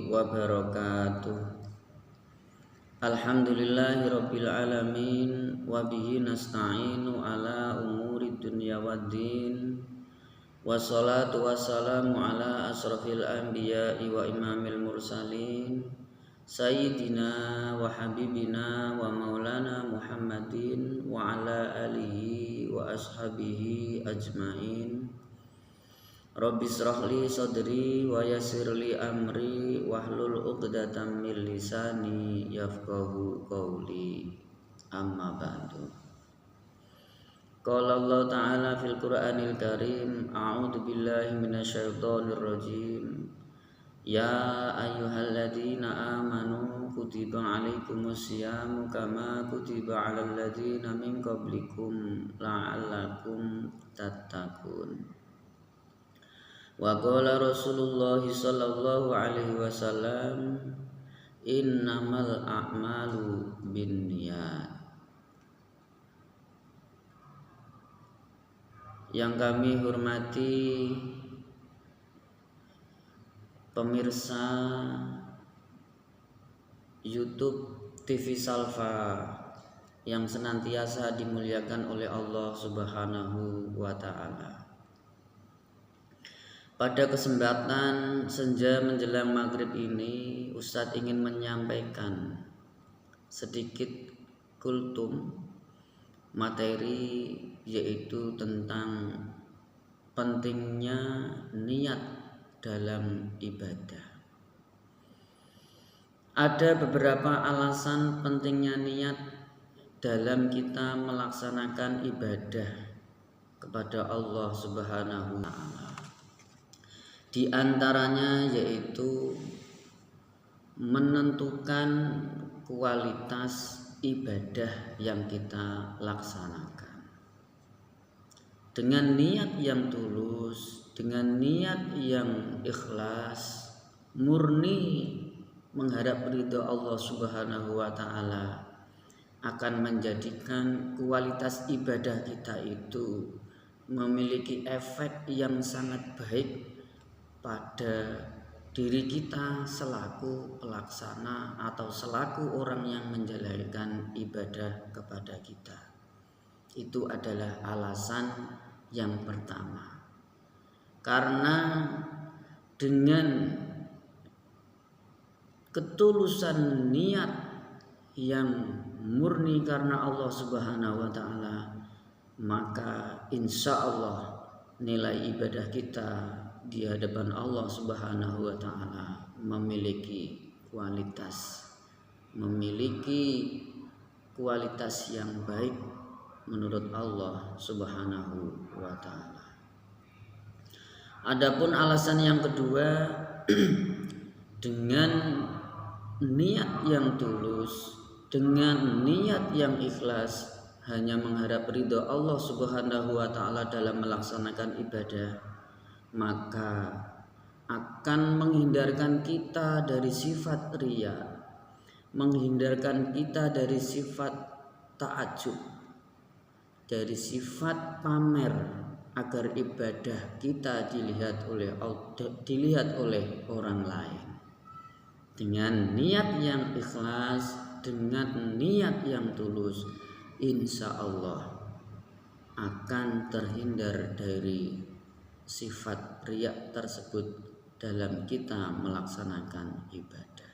wabarakatuh. Alhamdulillahirabbil alamin wa bihi nasta'inu ala umuri dunya waddin. Wassalatu wassalamu ala asrafil anbiya'i wa imamil mursalin sayyidina wa habibina wa maulana Muhammadin wa ala alihi wa ashabihi ajmain. Rabbi shrahli sadri wa yassirli amri wahlul 'uqdatam min lisani yafqahu qawli. Amma ba'du. Qala Allah Ta'ala fil Qur'anil Karim, a'udzu billahi minasyaitonir rajim. Ya ayyuhalladzina amanu kutiba 'alaikumus syamu kama kutiba 'alal ladzina min qablikum la'allakum tattaqun. Wa qala Rasulullah sallallahu alaihi wasallam, innamal a'malu binniyat. Yang kami hormati pemirsa YouTube TV Salva yang senantiasa dimuliakan oleh Allah Subhanahu wa Ta'ala. Pada kesempatan senja menjelang maghrib ini, Ustadz ingin menyampaikan sedikit kultum materi, yaitu tentang pentingnya niat dalam ibadah. Ada beberapa alasan pentingnya niat dalam kita melaksanakan ibadah kepada Allah Subhanahu wa Ta'ala. Di antaranya yaitu menentukan kualitas ibadah yang kita laksanakan. Dengan niat yang tulus, dengan niat yang ikhlas, murni mengharap ridho Allah Subhanahu wa Ta'ala, akan menjadikan kualitas ibadah kita itu memiliki efek yang sangat baik pada diri kita selaku pelaksana atau selaku orang yang menjalankan ibadah kepada kita. Itu adalah alasan yang pertama. Karena dengan ketulusan niat yang murni karena Allah Subhanahu wa Ta'ala, maka insya Allah nilai ibadah kita di hadapan Allah Subhanahu wa Ta'ala memiliki kualitas yang baik menurut Allah Subhanahu wa Ta'ala. Adapun alasan yang kedua, dengan niat yang tulus, dengan niat yang ikhlas, hanya mengharap ridho Allah Subhanahu wa Ta'ala dalam melaksanakan ibadah, maka akan menghindarkan kita dari sifat riya, menghindarkan kita dari sifat ta'ajub, dari sifat pamer, agar ibadah kita dilihat oleh orang lain. Dengan niat yang ikhlas, dengan niat yang tulus, insya Allah akan terhindar dari sifat riya tersebut dalam kita melaksanakan ibadah.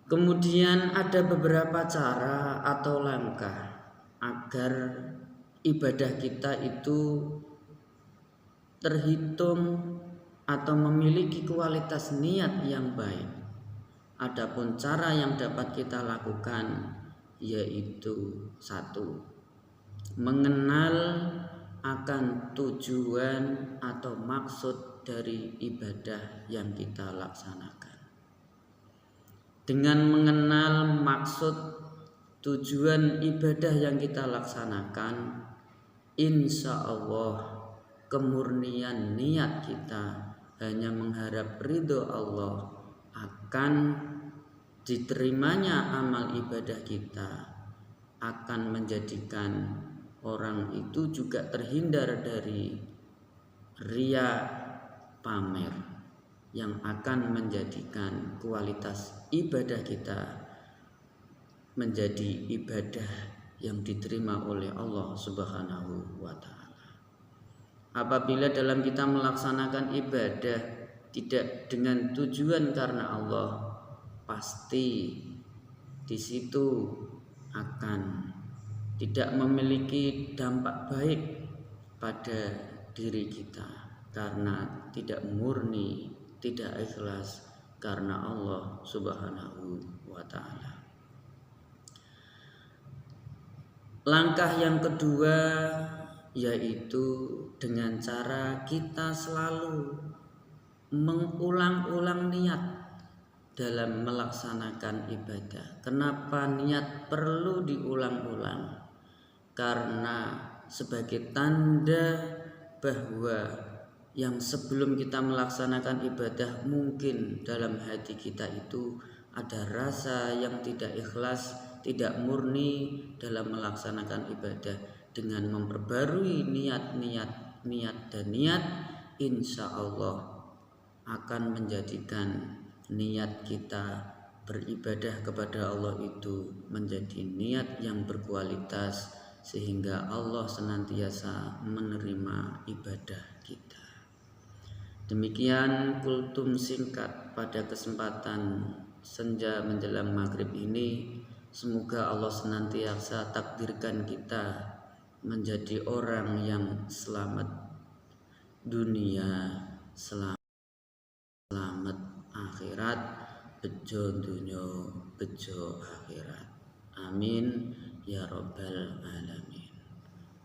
Kemudian ada beberapa cara atau langkah agar ibadah kita itu terhitung atau memiliki kualitas niat yang baik. Adapun cara yang dapat kita lakukan yaitu satu, mengenal akan tujuan atau maksud dari ibadah yang kita laksanakan. Dengan mengenal maksud tujuan ibadah yang kita laksanakan, insya Allah kemurnian niat kita hanya mengharap ridho Allah, akan diterimanya amal ibadah kita, akan menjadikan orang itu juga terhindar dari riya pamer yang akan menjadikan kualitas ibadah kita menjadi ibadah yang diterima oleh Allah Subhanahu wa Ta'ala. Apabila dalam kita melaksanakan ibadah tidak dengan tujuan karena Allah, pasti di situ akan tidak memiliki dampak baik pada diri kita karena tidak murni, tidak ikhlas karena Allah Subhanahu wa Ta'ala. Langkah yang kedua yaitu dengan cara kita selalu mengulang-ulang niat dalam melaksanakan ibadah. Kenapa niat perlu diulang-ulang? Karena sebagai tanda bahwa yang sebelum kita melaksanakan ibadah mungkin dalam hati kita itu ada rasa yang tidak ikhlas, tidak murni dalam melaksanakan ibadah. Dengan memperbarui niat, insya Allah akan menjadikan niat kita beribadah kepada Allah itu menjadi niat yang berkualitas, sehingga Allah senantiasa menerima ibadah kita. Demikian kultum singkat pada kesempatan senja menjelang maghrib ini. Semoga Allah senantiasa takdirkan kita menjadi orang yang selamat dunia, selamat akhirat, bejo dunya, bejo akhirat. Amin ya rabbal alamin.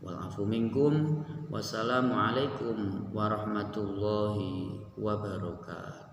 Wal afu minkum. Wassalamualaikum warahmatullahi wabarakatuh.